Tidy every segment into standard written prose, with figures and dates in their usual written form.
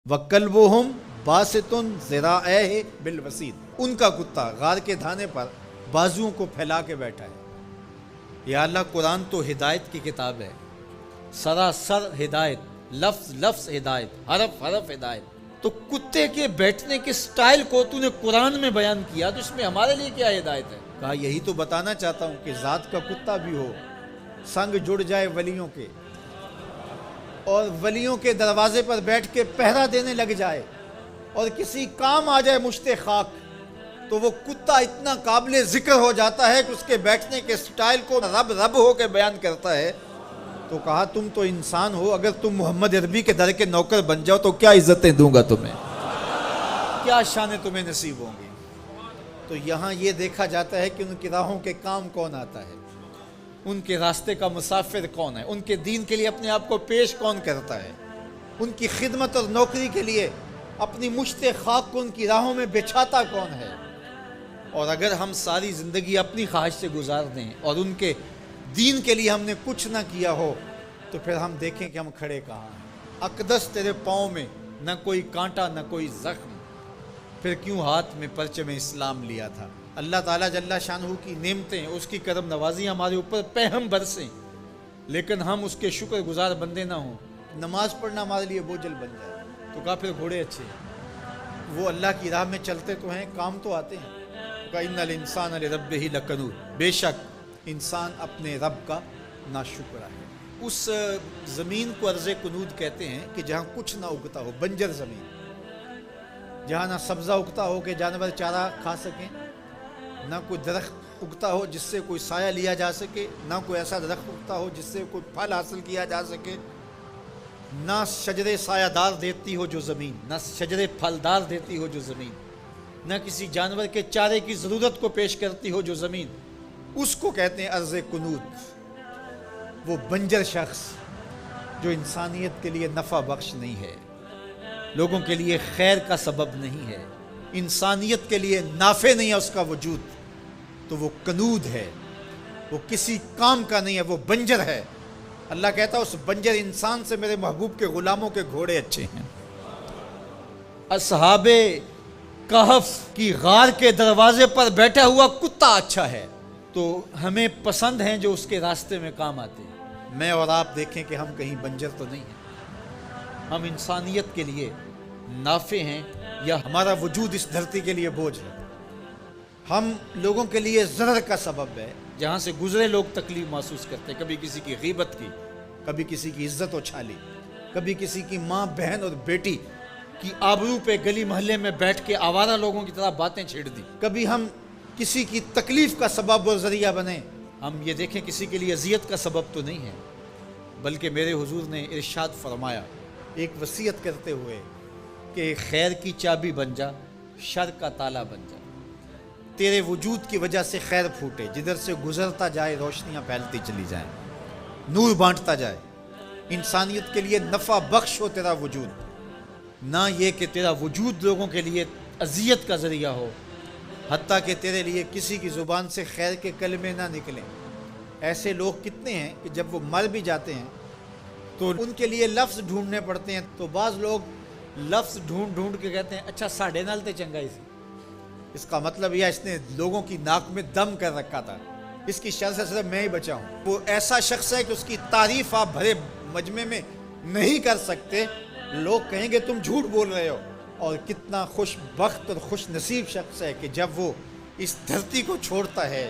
وَكَلْبُهُمْ بَاسِطٌ ذِرَاعَیہِ بِالْوَسِیدِ، ان کا کتا غار کے دھانے پر بازوؤں کو پھیلا کے بیٹھا ہے۔ یا اللہ، قرآن تو ہدایت کی کتاب ہے، سراسر ہدایت، لفظ لفظ ہدایت، حرف حرف ہدایت۔ تو کتے کے بیٹھنے کے سٹائل کو تو نے قرآن میں بیان کیا، تو اس میں ہمارے لیے کیا ہدایت ہے؟ کہا یہی تو بتانا چاہتا ہوں کہ ذات کا کتا بھی ہو، سنگ جڑ جائے ولیوں کے، اور ولیوں کے دروازے پر بیٹھ کے پہرا دینے لگ جائے، اور کسی کام آ جائے مشت خاک، تو وہ کتا اتنا قابل ذکر ہو جاتا ہے کہ اس کے بیٹھنے کے سٹائل کو رب رب ہو کے بیان کرتا ہے۔ تو کہا تم تو انسان ہو، اگر تم محمد عربی کے در کے نوکر بن جاؤ تو کیا عزتیں دوں گا تمہیں، کیا شانیں تمہیں نصیب ہوں گی۔ تو یہاں یہ دیکھا جاتا ہے کہ ان کی راہوں کے کام کون آتا ہے، ان کے راستے کا مسافر کون ہے، ان کے دین کے لیے اپنے آپ کو پیش کون کرتا ہے، ان کی خدمت اور نوکری کے لیے اپنی مشت خاک کو ان کی راہوں میں بچھاتا کون ہے۔ اور اگر ہم ساری زندگی اپنی خواہش سے گزار دیں اور ان کے دین کے لیے ہم نے کچھ نہ کیا ہو، تو پھر ہم دیکھیں کہ ہم کھڑے کہاں ہیں۔ اقدس تیرے پاؤں میں نہ کوئی کانٹا نہ کوئی زخم، پھر کیوں ہاتھ میں پرچم اسلام لیا تھا۔ اللہ تعالیٰ جل شانہ کی نعمتیں، اس کی کرم نوازی ہمارے اوپر پہم برسیں، لیکن ہم اس کے شکر گزار بندے نہ ہوں، نماز پڑھنا ہمارے لیے بوجھل بن جائے۔ تو کہا پھر گھوڑے اچھے ہیں، وہ اللہ کی راہ میں چلتے تو ہیں، کام تو آتے ہیں۔ کہا ان الانسان لربہ لکنود، بے شک انسان اپنے رب کا ناشکر ہے۔ اس زمین کو ارض کنود کہتے ہیں کہ جہاں کچھ نہ اگتا ہو، بنجر زمین، جہاں نہ سبزہ اگتا ہو کہ جانور چارہ کھا سکیں، نہ کوئی درخت اگتا ہو جس سے کوئی سایہ لیا جا سکے، نہ کوئی ایسا درخت اگتا ہو جس سے کوئی پھل حاصل کیا جا سکے، نہ شجرے سایہ دار دیتی ہو جو زمین، نہ شجرے پھلدار دیتی ہو جو زمین، نہ کسی جانور کے چارے کی ضرورت کو پیش کرتی ہو جو زمین، اس کو کہتے ہیں ارض کنود۔ وہ بنجر شخص جو انسانیت کے لیے نفع بخش نہیں ہے، لوگوں کے لیے خیر کا سبب نہیں ہے، انسانیت کے لیے نافع نہیں ہے اس کا وجود، تو وہ کنود ہے، وہ کسی کام کا نہیں ہے، وہ بنجر ہے۔ اللہ کہتا ہے اس بنجر انسان سے میرے محبوب کے غلاموں کے گھوڑے اچھے ہیں۔ اصحاب کہف کی غار کے دروازے پر بیٹھا ہوا کتا اچھا ہے، تو ہمیں پسند ہیں جو اس کے راستے میں کام آتے ہیں۔ میں اور آپ دیکھیں کہ ہم کہیں بنجر تو نہیں ہیں، ہم انسانیت کے لیے نافع ہیں، یا ہمارا وجود اس دھرتی کے لیے بوجھ ہے، ہم لوگوں کے لیے ضرر کا سبب ہے، جہاں سے گزرے لوگ تکلیف محسوس کرتے ہیں، کبھی کسی کی غیبت کی، کبھی کسی کی عزت اچھالی، کبھی کسی کی ماں بہن اور بیٹی کی آبرو پہ گلی محلے میں بیٹھ کے آوارہ لوگوں کی طرح باتیں چھیڑ دی، کبھی ہم کسی کی تکلیف کا سبب اور ذریعہ بنے۔ ہم یہ دیکھیں کسی کے لیے اذیت کا سبب تو نہیں ہے، بلکہ میرے حضور نے ارشاد فرمایا ایک وصیت کرتے ہوئے کہ خیر کی چابی بن جا، شر کا تالا بن جا، تیرے وجود کی وجہ سے خیر پھوٹے، جدھر سے گزرتا جائے روشنیاں پھیلتی چلی جائیں، نور بانٹتا جائے، انسانیت کے لیے نفع بخش ہو تیرا وجود، نہ یہ کہ تیرا وجود لوگوں کے لیے اذیت کا ذریعہ ہو، حتیٰ کہ تیرے لیے کسی کی زبان سے خیر کے کلمے نہ نکلیں۔ ایسے لوگ کتنے ہیں کہ جب وہ مر بھی جاتے ہیں تو ان کے لیے لفظ ڈھونڈنے پڑتے ہیں، تو بعض لوگ لفظ ڈھونڈ ڈھونڈ کے کہتے ہیں اچھا ساڑھے نال تے چنگا ہی سی، اس کا مطلب یہ اس نے لوگوں کی ناک میں دم کر رکھا تھا، اس کی شر سے صرف میں ہی بچا ہوں۔ وہ ایسا شخص ہے کہ اس کی تعریف آپ بھرے مجمع میں نہیں کر سکتے، لوگ کہیں گے تم جھوٹ بول رہے ہو۔ اور کتنا خوش بخت اور خوش نصیب شخص ہے کہ جب وہ اس دھرتی کو چھوڑتا ہے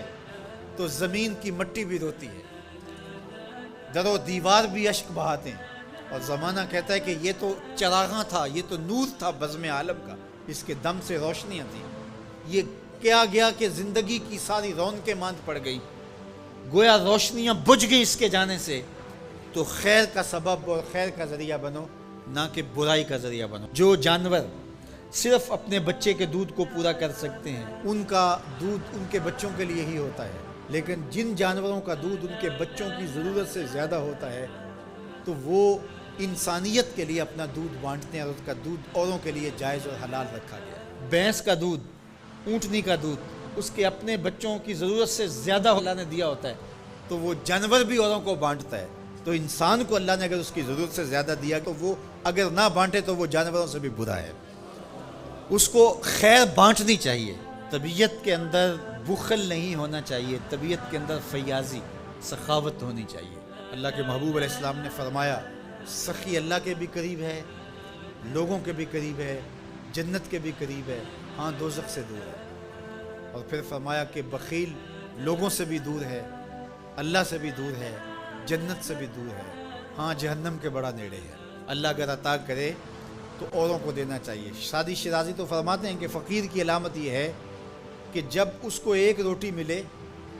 تو زمین کی مٹی بھی روتی ہے، در و دیوار بھی اشک بہاتے ہیں، اور زمانہ کہتا ہے کہ یہ تو چراغاں تھا، یہ تو نور تھا بزم عالم کا، اس کے دم سے روشنیاں تھیں۔ یہ کیا گیا کہ زندگی کی ساری رونقیں ماند پڑ گئی، گویا روشنیاں بجھ گئی اس کے جانے سے۔ تو خیر کا سبب اور خیر کا ذریعہ بنو، نہ کہ برائی کا ذریعہ بنو۔ جو جانور صرف اپنے بچے کے دودھ کو پورا کر سکتے ہیں، ان کا دودھ ان کے بچوں کے لیے ہی ہوتا ہے، لیکن جن جانوروں کا دودھ ان کے بچوں کی ضرورت سے زیادہ ہوتا ہے، تو وہ انسانیت کے لیے اپنا دودھ بانٹتے ہیں، اور اس کا دودھ اوروں کے لیے جائز اور حلال رکھا گیا ہے۔ بھینس کا دودھ، اونٹنی کا دودھ اس کے اپنے بچوں کی ضرورت سے زیادہ اللہ نے دیا ہوتا ہے، تو وہ جانور بھی اوروں کو بانٹتا ہے۔ تو انسان کو اللہ نے اگر اس کی ضرورت سے زیادہ دیا تو وہ اگر نہ بانٹے تو وہ جانوروں سے بھی برا ہے۔ اس کو خیر بانٹنی چاہیے، طبیعت کے اندر بخل نہیں ہونا چاہیے، طبیعت کے اندر فیاضی، سخاوت ہونی چاہیے۔ اللہ کے محبوب علیہ السلام نے فرمایا سخی اللہ کے بھی قریب ہے، لوگوں کے بھی قریب ہے، جنت کے بھی قریب ہے، ہاں دوزخ سے دور ہے۔ اور پھر فرمایا کہ بخیل لوگوں سے بھی دور ہے، اللہ سے بھی دور ہے، جنت سے بھی دور ہے، ہاں جہنم کے بڑا نیڑے ہے۔ اللہ اگر عطا کرے تو اوروں کو دینا چاہیے۔ شادی شیرازی تو فرماتے ہیں کہ فقیر کی علامت یہ ہے کہ جب اس کو ایک روٹی ملے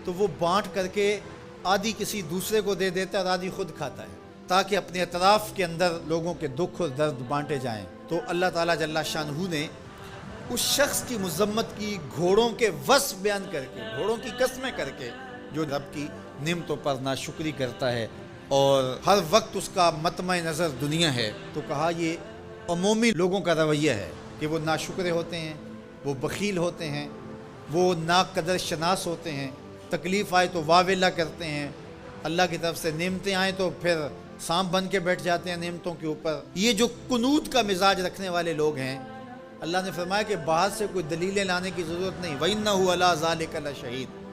تو وہ بانٹ کر کے آدھی کسی دوسرے کو دے دیتا ہے اور آدھی خود کھاتا ہے، تاکہ اپنے اطراف کے اندر لوگوں کے دکھ اور درد بانٹے جائیں۔ تو اللہ تعالیٰ جل شانہ نے اس شخص کی مذمت کی گھوڑوں کے وصف بیان کر کے، گھوڑوں کی قسمیں کر کے، جو رب کی نعمتوں پر ناشکری کرتا ہے اور ہر وقت اس کا مطمع نظر دنیا ہے، تو کہا یہ عمومی لوگوں کا رویہ ہے کہ وہ ناشکرے ہوتے ہیں، وہ بخیل ہوتے ہیں، وہ ناقدر شناس ہوتے ہیں، تکلیف آئے تو واہ ویلا کرتے ہیں، اللہ کی طرف سے نعمتیں آئیں تو پھر سانپ بن کے بیٹھ جاتے ہیں نعمتوں کے اوپر۔ یہ جو قنوت کا مزاج رکھنے والے لوگ ہیں، اللہ نے فرمایا کہ باہر سے کوئی دلیلیں لانے کی ضرورت نہیں، وَإِنَّهُ عَلَىٰ ذَلِكَ لَشَهِيدٌ۔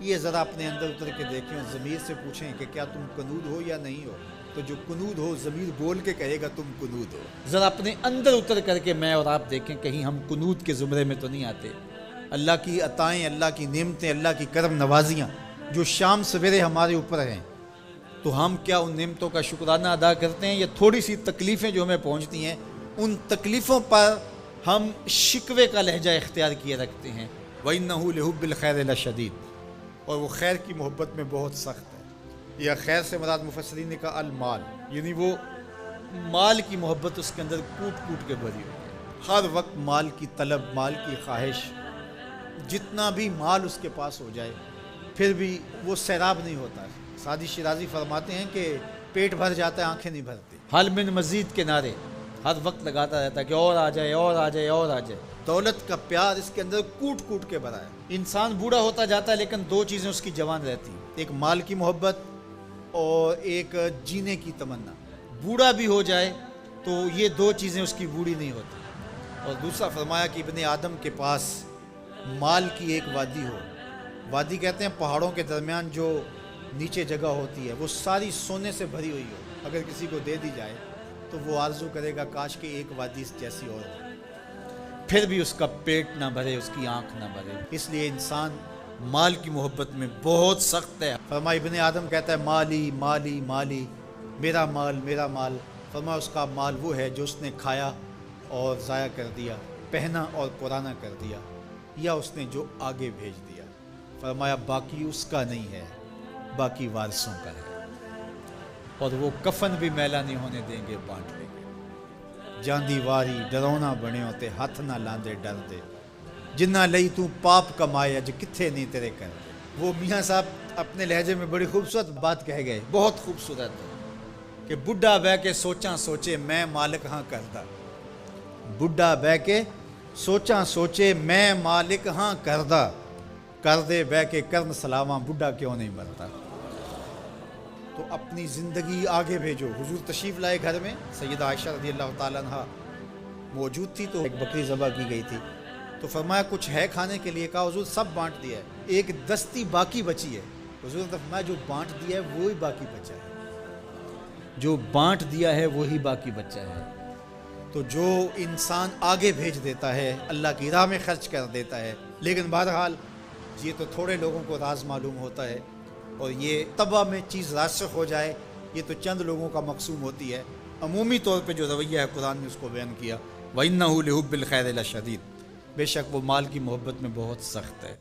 یہ ذرا اپنے اندر اتر کے دیکھیں اور ضمیر سے پوچھیں کہ کیا تم قنوت ہو یا نہیں ہو؟ تو جو قنوت ہو ضمیر بول کے کہے گا تم قنوت ہو۔ ذرا اپنے اندر اتر کر کے میں اور آپ دیکھیں کہیں ہم قنوت کے زمرے میں تو نہیں آتے۔ اللہ کی عطائیں، اللہ کی نعمتیں، اللہ کی کرم نوازیاں جو شام سویرے ہمارے اوپر ہیں، تو ہم کیا ان نعمتوں کا شکرانہ ادا کرتے ہیں، یا تھوڑی سی تکلیفیں جو ہمیں پہنچتی ہیں ان تکلیفوں پر ہم شکوے کا لہجہ اختیار کیے رکھتے ہیں؟ وَإِنَّهُ لِحُبِّ الْخَيْرِ لَشَدِيدٌ، اور وہ خیر کی محبت میں بہت سخت ہے۔ یا خیر سے مراد مفسرین نے کہا المال، یعنی وہ مال کی محبت اس کے اندر کوٹ کوٹ کے بھری ہوئی ہے، ہر وقت مال کی طلب، مال کی خواہش، جتنا بھی مال اس کے پاس ہو جائے پھر بھی وہ سیراب نہیں ہوتا۔ سعدی شیرازی فرماتے ہیں کہ پیٹ بھر جاتا ہے، آنکھیں نہیں بھرتی۔ حل من مزید کے نعرے ہر وقت لگاتا رہتا ہے کہ اور آ جائے، اور آ جائے، اور آ جائے۔ دولت کا پیار اس کے اندر کوٹ کوٹ کے بھرا ہے۔ انسان بوڑھا ہوتا جاتا ہے لیکن دو چیزیں اس کی جوان رہتی ہیں، ایک مال کی محبت اور ایک جینے کی تمنا۔ بوڑھا بھی ہو جائے تو یہ دو چیزیں اس کی بوڑھی نہیں ہوتی۔ اور دوسرا فرمایا کہ ابن آدم کے پاس مال کی ایک وادی ہو، وادی کہتے ہیں پہاڑوں کے درمیان جو نیچے جگہ ہوتی ہے، وہ ساری سونے سے بھری ہوئی ہو، اگر کسی کو دے دی جائے تو وہ آرزو کرے گا کاش کہ ایک وادی جیسی اور ہو، پھر بھی اس کا پیٹ نہ بھرے، اس کی آنکھ نہ بھرے۔ اس لیے انسان مال کی محبت میں بہت سخت ہے۔ فرمایا ابن آدم کہتا ہے مالی مالی مالی، میرا مال میرا مال۔ فرمایا اس کا مال وہ ہے جو اس نے کھایا اور ضائع کر دیا، پہنا اور پرانا کر دیا، یا اس نے جو آگے بھیج دیا۔ فرمایا باقی اس کا نہیں ہے، باقی وارثوں کا ہے، اور وہ کفن بھی میلا نہیں ہونے دیں گے، بانٹ لیں گے۔ جاندی واری ڈرونا بنے ہوتے، ہاتھ نہ لاندے ڈر دے، جنہ لئی تو پاپ کمایا جو کتھے نہیں تیرے کر دے۔ وہ میاں صاحب اپنے لہجے میں بڑی خوبصورت بات کہہ گئے، بہت خوبصورت ہے کہ بڈھا بہ کے سوچاں سوچے میں مالک ہاں کردہ، بڈھا بہ کے سوچاں سوچے میں مالک ہاں کردہ، کر دے بہ کے کرن سلاواں بڈھا کیوں نہیں مرتا۔ تو اپنی زندگی آگے بھیجو۔ حضور تشریف لائے گھر میں، سیدہ عائشہ رضی اللہ تعالیٰ عنہ موجود تھی، تو ایک بکری ذبح کی گئی تھی، تو فرمایا کچھ ہے کھانے کے لیے؟ کہا حضور سب بانٹ دیا ہے، ایک دستی باقی بچی ہے۔ حضور نے فرمایا جو بانٹ دیا ہے وہی باقی بچا ہے، جو بانٹ دیا ہے وہی باقی بچا ہے۔ تو جو انسان آگے بھیج دیتا ہے، اللہ کی راہ میں خرچ کر دیتا ہے، لیکن بہرحال یہ تو تھوڑے لوگوں کو راز معلوم ہوتا ہے، اور یہ طبع میں چیز راسخ ہو جائے یہ تو چند لوگوں کا مقصوم ہوتی ہے۔ عمومی طور پہ جو رویہ ہے قرآن نے اس کو بیان کیا، وَإِنَّهُ لِحُبِّ الْخَيْرِ لَشَدِيدٌ، بے شک وہ مال کی محبت میں بہت سخت ہے۔